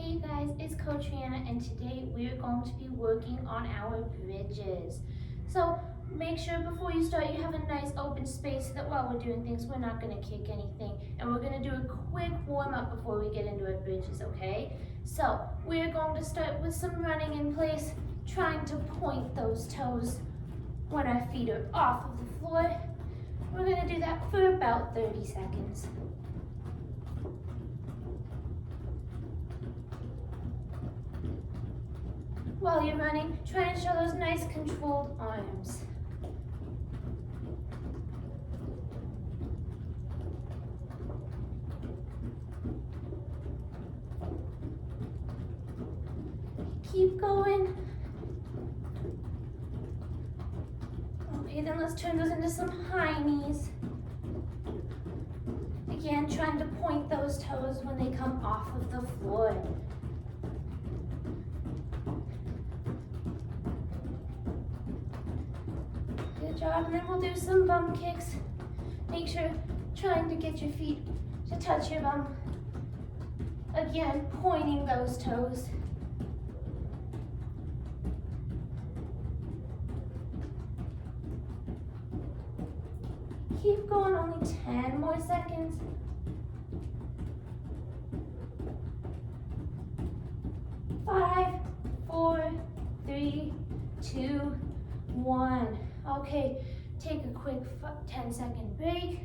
Hey guys, it's Coach Rianna, and today we're going to be working on our bridges. So make sure before you start you have a nice open space so that while we're doing things we're not going to kick anything. And we're going to do a quick warm up before we get into our bridges, okay? So we're going to start with some running in place, trying to point those toes when our feet are off of the floor. We're going to do that for about 30 seconds. While you're running, try and show those nice controlled arms. Keep going. Okay, then let's turn those into some high knees. Again, trying to point those toes when they come off of the floor. Good job, and then we'll do some bum kicks. Make sure trying to get your feet to touch your bum. Again, pointing those toes. Keep going, only 10 more seconds. Five, 4, 3, 2, 1. Okay, take a quick 10-second break,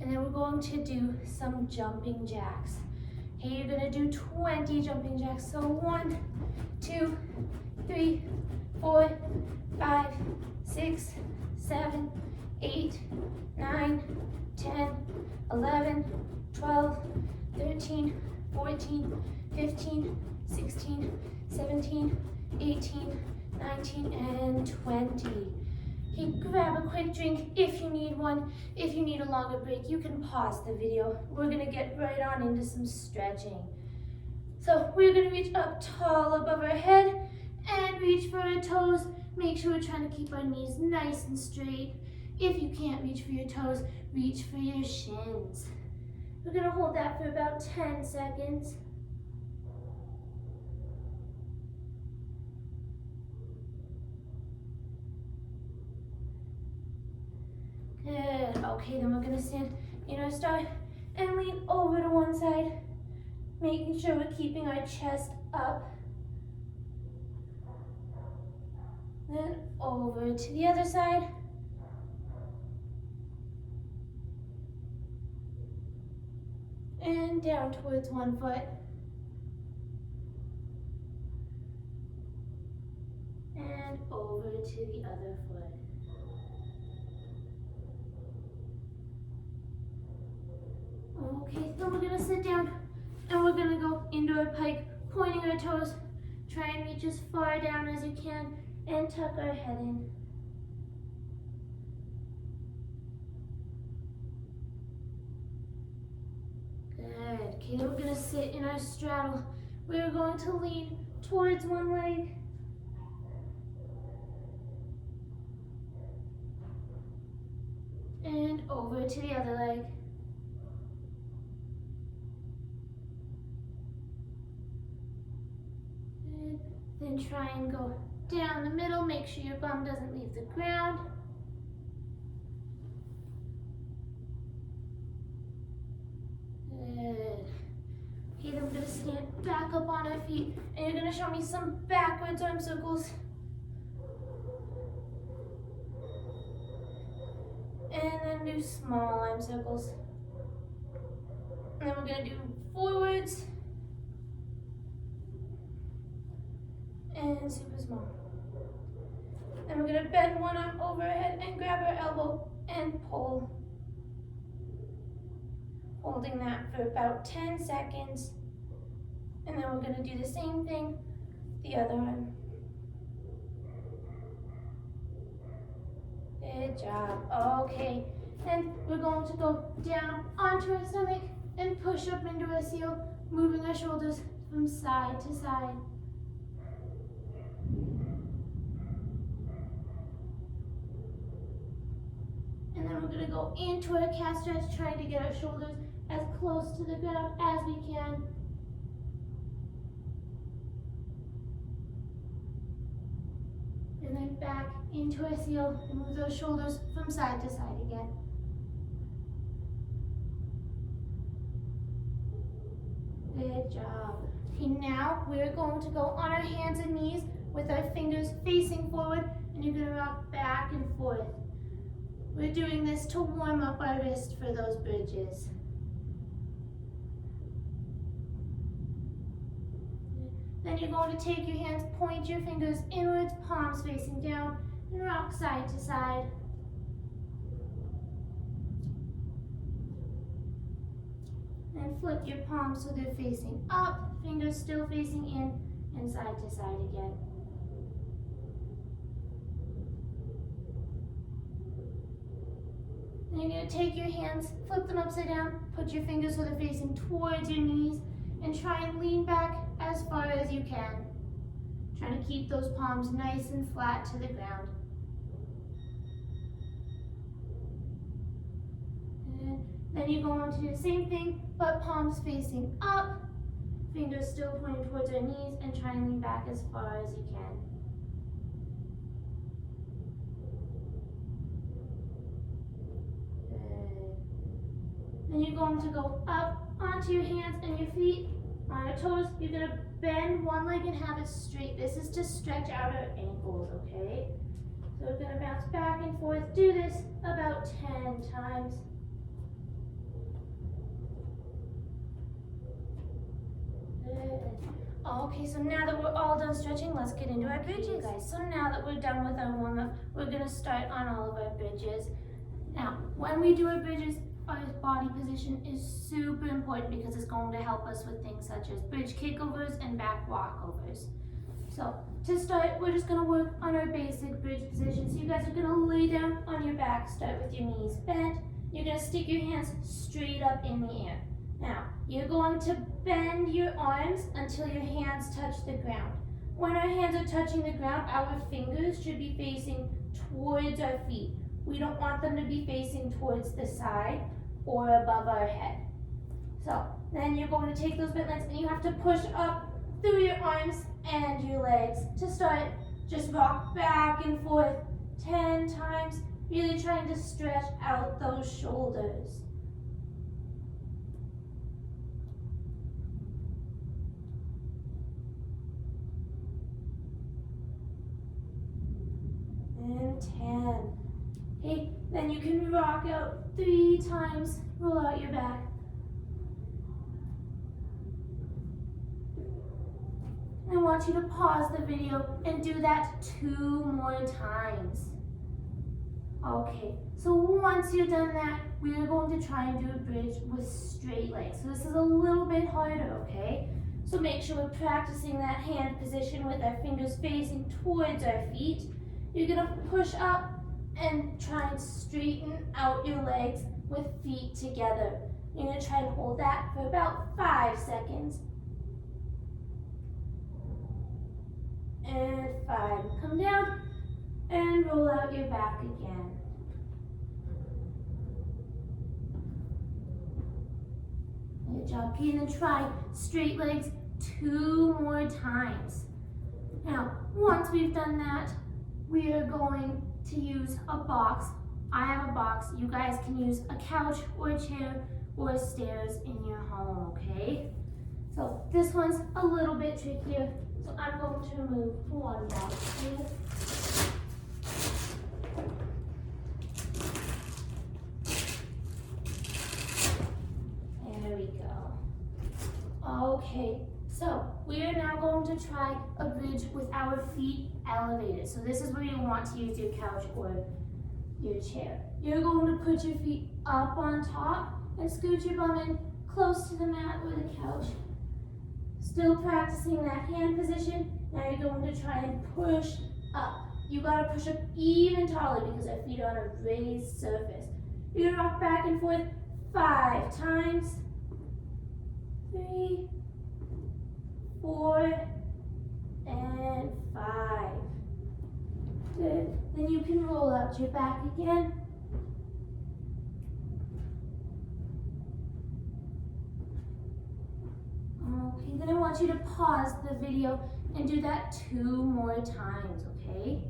and then we're going to do some jumping jacks. Okay, you're gonna do 20 jumping jacks. So 1, 2, 3, 4, 5, 6, 7, 8, 9, 10, 11, 12, 13, 14, 15, 16, 17, 18, 19, and 20. Okay, grab a quick drink if you need one. If you need a longer break, you can pause the video. We're gonna get right on into some stretching. So we're gonna reach up tall above our head and reach for our toes. Make sure we're trying to keep our knees nice and straight. If you can't reach for your toes, reach for your shins. We're gonna hold that for about 10 seconds. Good. Okay, then we're gonna stand in our start and lean over to one side, making sure we're keeping our chest up. Then over to the other side. And down towards one foot. And over to the other foot. Okay, then we're gonna sit down and we're gonna go into our pike, pointing our toes. Try and reach as far down as you can and tuck our head in. Good. Okay, then we're gonna sit in our straddle. We're going to lean towards one leg. And over to the other leg. Good. Then try and go down the middle. Make sure your bum doesn't leave the ground. Good. Okay, then we're gonna stand back up on our feet, and you're gonna show me some backwards arm circles. And then do small arm circles. And then we're gonna do forwards and super small. And we're gonna bend one arm over our head and grab our elbow and pull. Holding that for about 10 seconds. And then we're gonna do the same thing, the other arm. Good job. Okay, then we're going to go down onto our stomach and push up into our seal, moving our shoulders from side to side. And then we're gonna go into our calf stretch, trying to get our shoulders as close to the ground as we can. back into our heel and move those shoulders from side to side again. Good job. Okay, now we're going to go on our hands and knees with our fingers facing forward, and you're going to rock back and forth. We're doing this to warm up our wrist for those bridges. Then you're going to take your hands, point your fingers inwards, palms facing down, and rock side to side. And flip your palms so they're facing up, fingers still facing in, and side to side again. Then you're going to take your hands, flip them upside down, put your fingers so they're facing towards your knees, and try and lean back as far as you can. Trying to keep those palms nice and flat to the ground. And then you're going to do the same thing, but palms facing up, fingers still pointing towards our knees, and try and lean back as far as you can. Then you're going to go up onto your hands and your feet, on your toes. You're going to bend one leg and have it straight. This is to stretch out our ankles, okay? So we're going to bounce back and forth. Do this about 10 times. Good. Okay, so now that we're all done stretching, let's get into our bridges, guys. So now that we're done with our warm-up, we're going to start on all of our bridges. Now, when we do our bridges, our body position is super important because it's going to help us with things such as bridge kickovers and back walkovers. So to start, we're just going to work on our basic bridge position. So you guys are going to lay down on your back, start with your knees bent. You're going to stick your hands straight up in the air. Now, you're going to bend your arms until your hands touch the ground. When our hands are touching the ground, our fingers should be facing towards our feet. We don't want them to be facing towards the side or above our head. So then you're going to take those bent legs and you have to push up through your arms and your legs. To start, just rock back and forth 10 times, really trying to stretch out those shoulders. And 10. Okay, then you can rock out 3 times, roll out your back. I want you to pause the video and do that 2 more times. Okay, so once you've done that, we are going to try and do a bridge with straight legs. So this is a little bit harder, okay? So make sure we're practicing that hand position with our fingers facing towards our feet. You're gonna push up and try and straighten out your legs with feet together. You're going to try and hold that for about 5 seconds. And 5. Come down and roll out your back again. Good job. Okay, and then try straight legs 2 more times. Now, once we've done that, we are going to use a box. I have a box. You guys can use a couch or a chair or stairs in your home, okay? So this one's a little bit trickier, so I'm going to remove one box here. There we go. Okay, so we are now going to try a bridge with our feet elevated. So this is where you want to use your couch or your chair. You're going to put your feet up on top and scoot your bum in close to the mat or the couch. Still practicing that hand position. Now you're going to try and push up. You gotta push up even taller because our feet are on a raised surface. You're gonna rock back and forth 5 times. 3, 4, and 5. Good. Then you can roll out your back again. Okay, then I want you to pause the video and do that 2 more times, okay?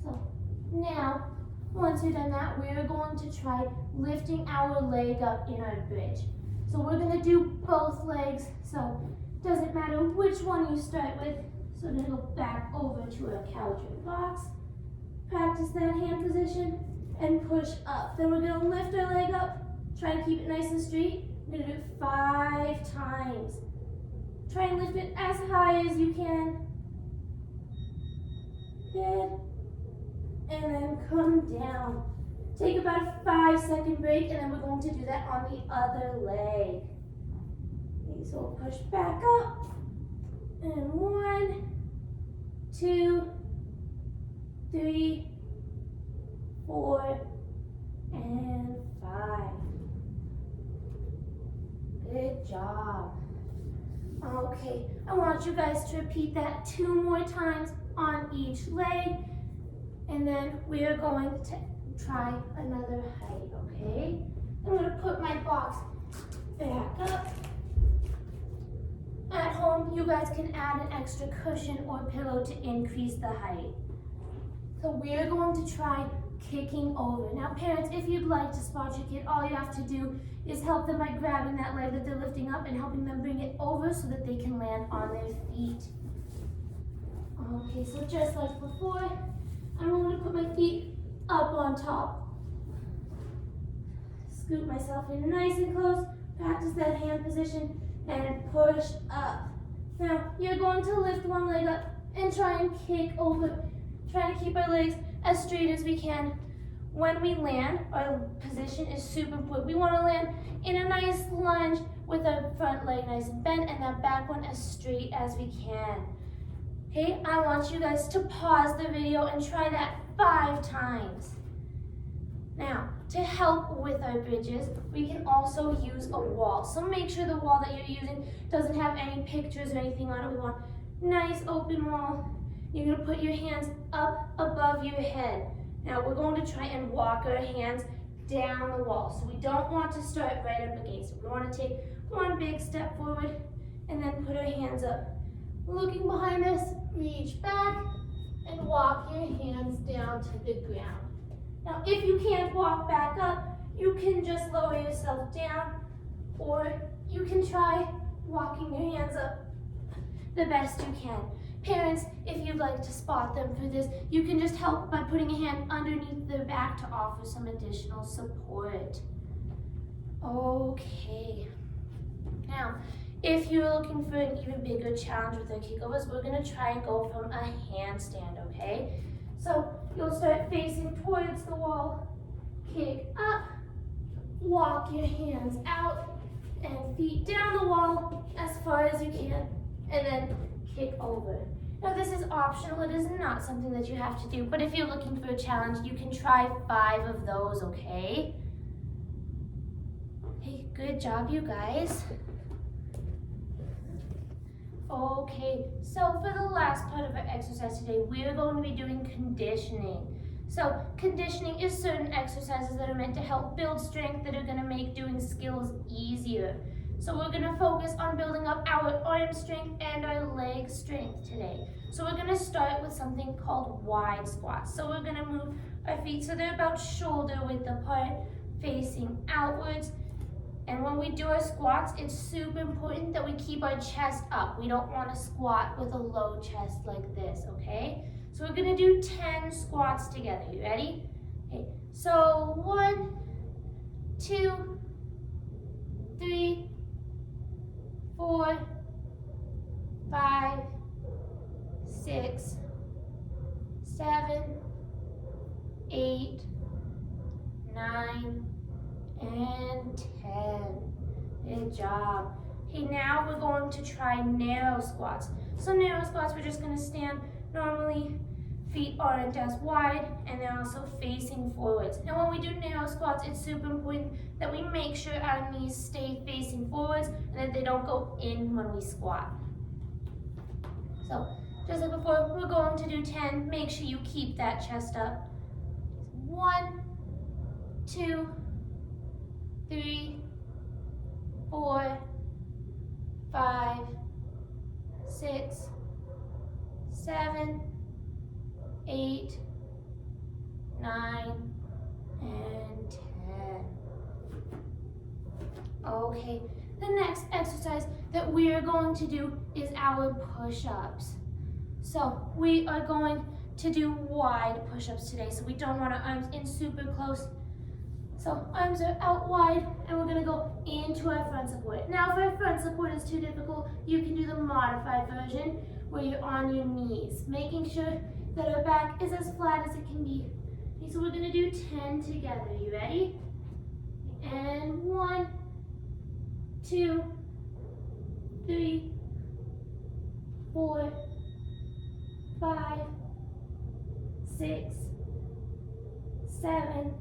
So now, once you've done that, we're going to try lifting our leg up in our bridge. So we're going to do both legs, so it doesn't matter which one you start with. So we're going to go back over to our couch or box, practice that hand position, and push up. Then we're going to lift our leg up, try to keep it nice and straight. We're going to do it 5 times. Try and lift it as high as you can. Good. And then come down. Take about a 5-second break, and then we're going to do that on the other leg. Okay, so we'll push back up. And 1, 2, 3, 4, and 5. Good job. Okay, I want you guys to repeat that 2 more times on each leg, and then we are going to try another height, okay? I'm going to put my box back up. At home, you guys can add an extra cushion or pillow to increase the height. So we're going to try kicking over. Now parents, if you'd like to spot your kid, all you have to do is help them by grabbing that leg that they're lifting up and helping them bring it over so that they can land on their feet. Okay, so just like before, I'm going to put my feet up on top. Scoot myself in nice and close, practice that hand position, and push up. Now, you're going to lift one leg up and try and kick over. Try to keep our legs as straight as we can. When we land, our position is super important. We want to land in a nice lunge with our front leg nice and bent and that back one as straight as we can. Okay, I want you guys to pause the video and try that 5 times. Now, to help with our bridges, we can also use a wall. So make sure the wall that you're using doesn't have any pictures or anything on it. We want nice open wall. You're going to put your hands up above your head. Now we're going to try and walk our hands down the wall. So we don't want to start right up against it. We want to take one big step forward and then put our hands up. Looking behind us, reach back and walk your hands down to the ground. Now if you can't walk back up, you can just lower yourself down, or you can try walking your hands up the best you can. Parents, if you'd like to spot them for this, you can just help by putting a hand underneath their back to offer some additional support. Okay. Now, if you're looking for an even bigger challenge with our kickovers, we're going to try and go from a handstand, okay? So you'll start facing towards the wall, kick up, walk your hands out, and feet down the wall as far as you can, and then kick over. Now this is optional, it is not something that you have to do, but if you're looking for a challenge, you can try 5 of those, okay? Hey, good job you guys. Okay, so for the last part of our exercise today, we're going to be doing conditioning. So conditioning is certain exercises that are meant to help build strength that are going to make doing skills easier. So we're going to focus on building up our arm strength and our leg strength today. So we're going to start with something called wide squats. So we're going to move our feet so they're about shoulder width apart, facing outwards. And when we do our squats, it's super important that we keep our chest up. We don't want to squat with a low chest like this, okay? So we're going to do 10 squats together. You ready? Okay, so 1, 2, 3, 4, 5, 6, 7, 8, 9, and 10. Good job. Okay, now we're going to try narrow squats. So narrow squats, we're just going to stand normally. Feet aren't as wide, and they're also facing forwards. Now when we do narrow squats, it's super important that we make sure our knees stay facing forwards and that they don't go in when we squat. So just like before, we're going to do 10. Make sure you keep that chest up. 1, 2, 3, 4, 5, 6, 7, 8, 9, and 10. Okay, the next exercise that we are going to do is our push-ups. So we are going to do wide push-ups today, so we don't want our arms in super close. So arms are out wide, and we're gonna go into our front support. Now if our front support is too difficult, you can do the modified version where you're on your knees, making sure that our back is as flat as it can be. Okay, so we're gonna do 10 together. You ready? And 1, 2, 3, 4, 5, 6, 7,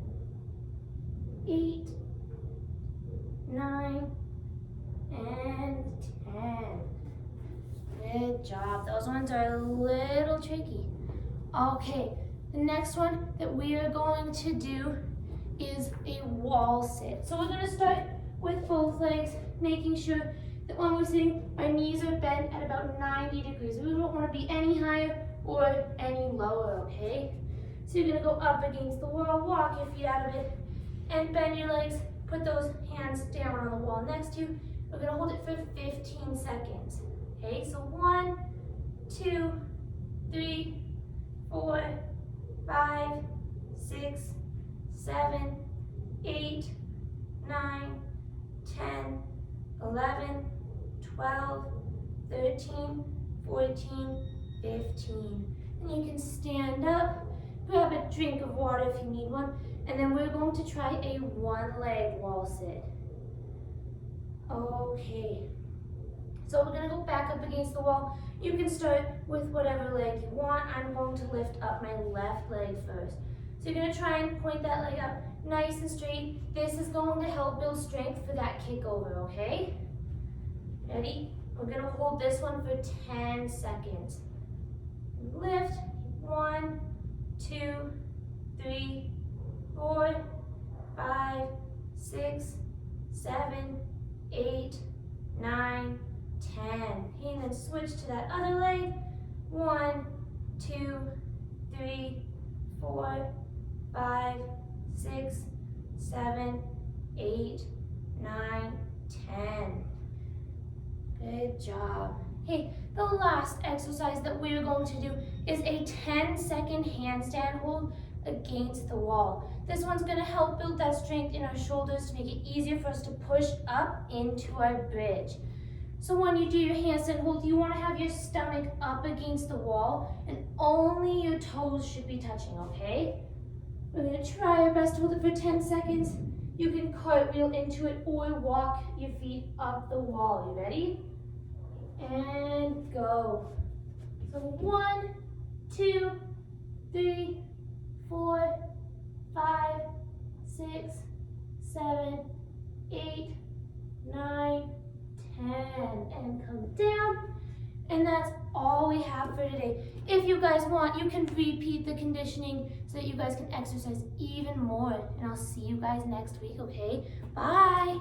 8, 9, and 10. Good job. Those ones are a little tricky. Okay, the next one that we are going to do is a wall sit. So we're going to start with both legs, making sure that when we're sitting, our knees are bent at about 90 degrees. We don't want to be any higher or any lower, okay? So you're going to go up against the wall, walk your feet out of it, and bend your legs. Put those hands down on the wall next to you. We're going to hold it for 15 seconds. Okay, so 1, 2, 3, 4, 5, 6, 7, 8, 9, 10, 11, 12, 13, 14, 15. And you can stand up, grab a drink of water if you need one, and then we're going to try a one-leg wall sit. Okay. So we're gonna go back up against the wall. You can start with whatever leg you want. I'm going to lift up my left leg first. So you're gonna try and point that leg up nice and straight. This is going to help build strength for that kick over, okay? Ready? We're gonna hold this one for 10 seconds. Lift, 1, 2, 3, 4, 5, 6, 7, 8, 9, 10. Okay, and then switch to that other leg. 1, 2, 3, 4, 5, 6, 7, 8, 9, 10. Good job. Okay, the last exercise that we're going to do is a 10-second handstand hold against the wall. This one's going to help build that strength in our shoulders to make it easier for us to push up into our bridge. So when you do your handstand hold, you want to have your stomach up against the wall and only your toes should be touching, okay? We're going to try our best to hold it for 10 seconds. You can cartwheel into it or walk your feet up the wall. You ready? And go. So 1, 2, 3, 4, 5, 6, 7, 8, 9, 10, and come down. And that's all we have for today. If you guys want, you can repeat the conditioning so that you guys can exercise even more. And I'll see you guys next week, okay? Bye.